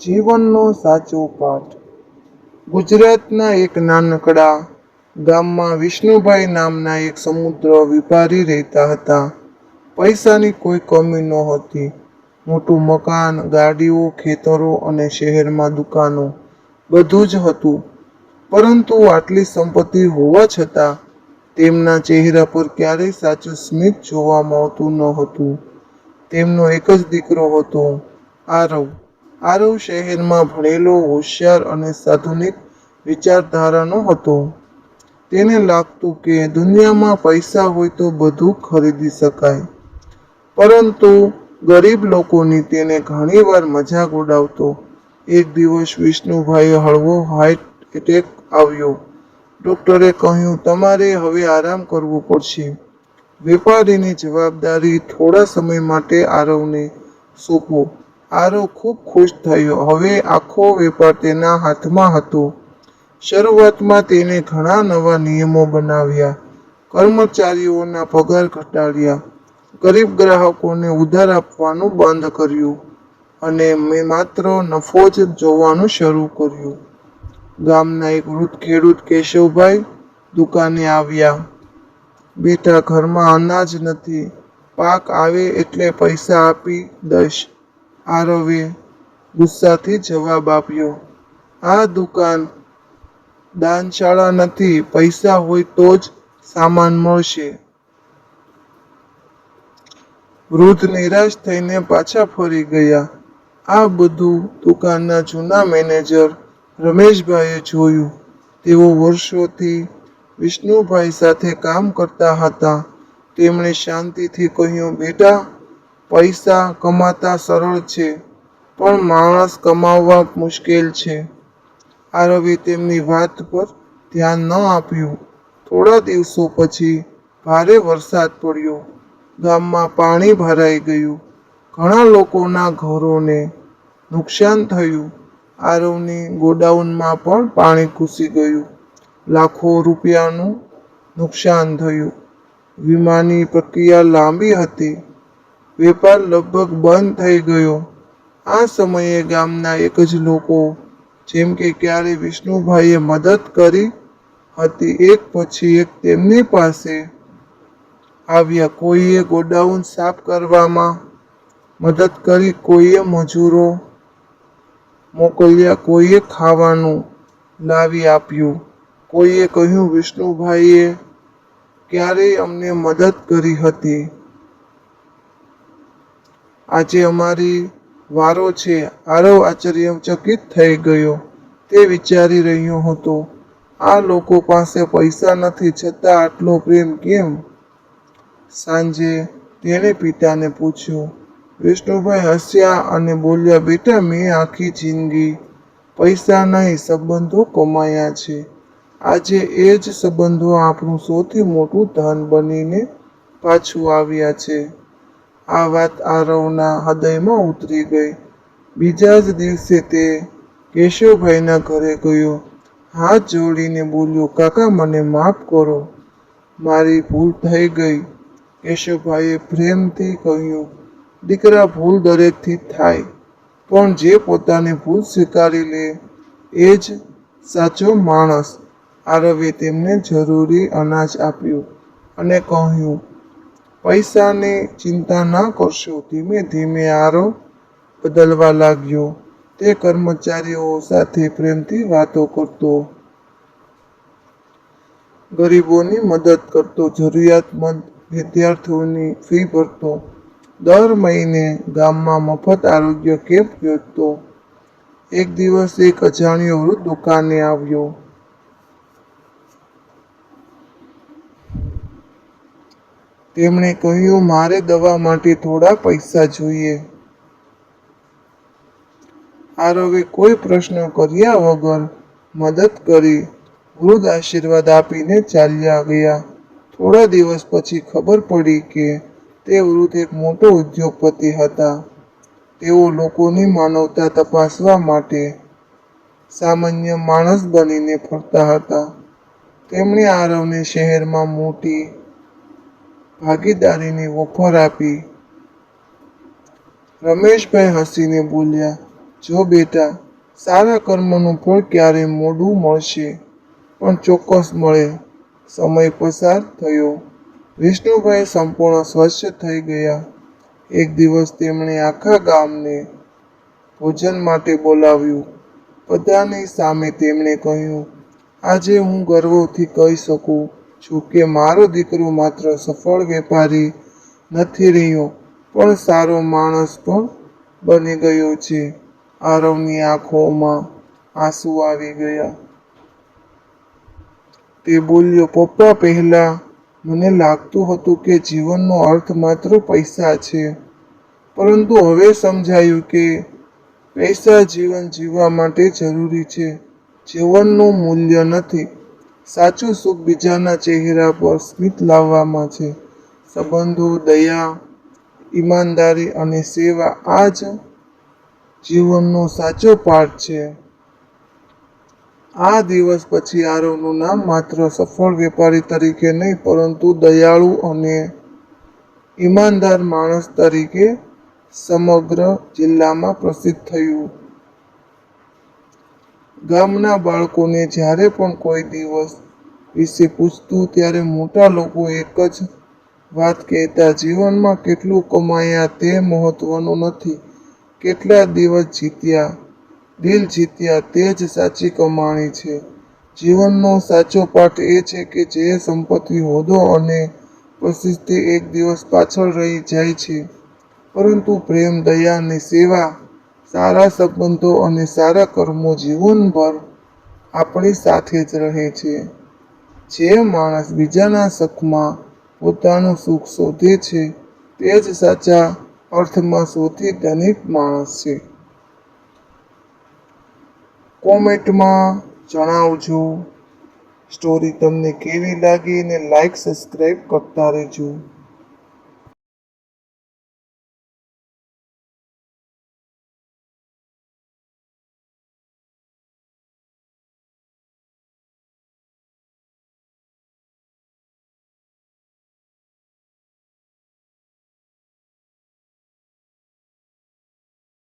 જીવનનો સાચો પાઠ. ગુજરાતના એક નાનકડા ગામમાં વિષ્ણુભાઈ નામના એક સમુદ્ર વેપારી રહેતા હતા. પૈસાની કોઈ કમી નહોતી. મોટું મકાન, ગાડીઓ, ખેતરો અને શહેરમાં દુકાનો બધું જ હતું. પરંતુ આટલી સંપત્તિ હોવા છતાં તેમના ચહેરા પર ક્યારેય સાચું સ્મિત જોવા મળતું ન હતું. તેમનો એક જ દીકરો હતો, આરવ. આરવ શહેરમાં ભણેલો, હોશિયાર અને આધુનિક વિચારધારાનો હતો. તેને લાગતું કે દુનિયામાં પૈસા હોય તો બધું ખરીદી શકાય. પરંતુ ગરીબ લોકોની તેને ઘણીવાર મજાક ઉડાવતો. એક દિવસ વિષ્ણુભાઈએ હળવો હાર્ટ એટેક આવ્યો. ડોક્ટરે કહ્યું, તમારે હવે આરામ કરવો પડશે. વેપારીની જવાબદારી થોડા સમય માટે આરવને સોંપો. આરવ ખૂબ ખુશ થયો. હવે આખો વેપાર તેના હાથમાં હતો. શરૂઆતમાં તેને ઘણા નવા નિયમો બનાવ્યા, કર્મચારીઓના પગાર ઘટાડ્યા, ગરીબ ગ્રાહકોને ઉધાર આપવાનું બંધ કર્યું અને માત્ર નફો જ જોવાનું શરૂ કર્યું. ગામના એક વૃદ્ધ ખેડૂત કેશવભાઈ દુકાને આવ્યા. બેટા, ઘરમાં અનાજ નથી. પાક આવે એટલે પૈસા આપી દઈશ. આરવે ગુસ્સાથી જવાબ આપ્યો, આ દુકાન દાનશાળા નથી. પૈસા હોય તો જ સામાન મળશે. વૃદ્ધ નિરાશ થઈને પાછા ફરી ગયા. આ બધું દુકાનના જૂના મેનેજર રમેશભાઈએ જોયું. તેઓ વર્ષોથી વિષ્ણુભાઈ સાથે કામ કરતા હતા. તેમણે શાંતિથી કહ્યું, બેટા, પૈસા કમાતા સરળ છે, પણ માણસ કમાવવા મુશ્કેલ છે. આરવે તેમની વાત પર ધ્યાન ન આપ્યું. થોડા દિવસો પછી ભારે વરસાદ પડ્યો. ગામમાં પાણી ભરાઈ ગયું. ઘણા લોકોના ઘરોને નુકસાન થયું. આરવની ગોડાઉનમાં પણ પાણી ઘૂસી ગયું. લાખો રૂપિયાનું નુકસાન થયું. વીમાની પ્રક્રિયા લાંબી હતી. વેપાર લગભગ બંધ થઈ ગયો. આ સમયે ગામના એક જ લોકો, જેમ કે ક્યારેય વિષ્ણુભાઈએ મદદ કરી હતી, એક પછી એક તેમની પાસે આવ્યા. કોઈએ ગોડાઉન સાફ કરવામાં મદદ કરી, કોઈએ મજૂરો મોકલ્યા, કોઈએ ખાવાનું લાવી આપ્યું. કોઈએ કહ્યું, વિષ્ણુભાઈએ ક્યારેય અમને મદદ કરી હતી. આજે અમારી વારો છે. આરવ આશ્ચર્યચકિત થઈ ગયો. તે વિચારી રહ્યો હતો, આ લોકો પાસે પૈસા નથી છતાં આટલો પ્રેમ કેમ? સાંજે તેણે પિતાને પૂછ્યું. વિષ્ણુભાઈ હસ્યા અને બોલ્યા, બેટા, મેં આખી જિંદગી પૈસા નહીં, સંબંધો કમાયા છે. આજે એ જ સંબંધો આપણું સૌથી મોટું ધન બનીને પાછું આવ્યા છે. આ વાત આરવના હૃદયમાં ઉતરી ગઈ. બીજા જ દિવસે તે કેશવભાઈના ઘરે ગયો. હાથ જોડીને બોલ્યો, કાકા, મને માફ કરો. મારી ભૂલ થઈ ગઈ. કેશવભાઈએ પ્રેમથી કહ્યું, દીકરા, ભૂલ દરેકથી થાય, પણ જે પોતાની ભૂલ સ્વીકારી લે એ જ સાચો માણસ. આરવે તેમને જરૂરી અનાજ આપ્યું અને કહ્યું, પૈસાની ચિંતા ના કરશો. ધીમે ધીમે આરવ બદલવા લાગ્યો. તે કર્મચારીઓ સાથે પ્રેમથી વાતો કરતો, ગરીબોની મદદ કરતો, જરૂરિયાતમંદ વિદ્યાર્થીઓની ફી ભરતો. દર મહિને ગામમાં મફત આરોગ્ય કેમ્પ યોજતો. એક દિવસ એક અજાણ્યો વૃદ્ધ દુકાને આવ્યો. તેમણે કહ્યું, મારે દવા માટે થોડા પૈસા જોઈએ. આરવે કોઈ પ્રશ્ન કર્યા વગર મદદ કરી. વૃદ્ધ આશીર્વાદ આપીને ચાલ્યા ગયા. થોડા દિવસ પછી ખબર પડી કે તે વૃદ્ધ એક મોટો ઉદ્યોગપતિ હતા. તેઓ લોકોની માનવતા તપાસવા માટે સામાન્ય માણસ બનીને ફરતા હતા. તેમણે આરવને શહેરમાં મોટી ભાગીદારીની ઓફર આપી. રમેશભાઈ હસીને બોલ્યા, જો બેટા, સારા કર્મનું ફળ ક્યારે મોડું મળશે, પણ ચોક્કસ મળે. સમય પસાર થયો. વિષ્ણુભાઈ સંપૂર્ણ સ્વચ્છ થઈ ગયા. એક દિવસ તેમણે આખા ગામને ભોજન માટે બોલાવ્યું. બધાની સામે તેમણે કહ્યું, આજે હું ગર્વથી કહી શકું છું કે મારો દીકરો માત્ર સફળ વેપારી નથી રહ્યો, પણ સારો માણસ પણ બની ગયો છે. આરવની આંખોમાં આંસુ આવી ગયા. તે બોલ્યો, પપ્પા, પહેલા મને લાગતું હતું કે જીવનનો અર્થ માત્ર પૈસા છે, પરંતુ હવે સમજાયું કે પૈસા જીવન જીવવા માટે જરૂરી છે. જીવનનું મૂલ્ય નથી. સાચું સુખ બીજાના ચહેરા પર સ્મિત લાવવામાં છે. સંબંધો, દયા, ઈમાનદારી અને સેવા આ જ જીવનનો સાચો પાઠ છે. આ દિવસ પછી આરવનું નામ માત્ર સફળ વેપારી તરીકે નહીં, પરંતુ દયાળુ અને ઈમાનદાર માણસ તરીકે સમગ્ર જિલ્લામાં પ્રસિદ્ધ થયું. ગામના બાળકોને જ્યારે પણ કોઈ દિવસ વિશે પૂછતું, ત્યારે મોટા લોકો એક જ વાત કહેતા, જીવનમાં કેટલું કમાયા તે મહત્વનું નથી, કેટલા દિવસ જીત્યા, દિલ જીત્યા તે જ સાચી કમાણી છે. જીવનનો સાચો પાઠ એ છે કે જે સંપત્તિ, હોદ્દો અને પ્રસિદ્ધિ એક દિવસ પાછળ રહી જાય છે, પરંતુ પ્રેમ, દયા અને સેવા, સારા સંબંધો અને સારા કર્મો જીવનભર આપણી સાથે જ રહે છે. જે માણસ બીજાના સુખમાં પોતાનું સુખ શોધે છે, તે જ સાચા અર્થમાં સૌથી ધનિક માણસ છે. કોમેન્ટમાં જણાવજો સ્ટોરી તમને કેવી લાગી, અને લાઈક સબસ્ક્રાઈબ કરતા રહેજો.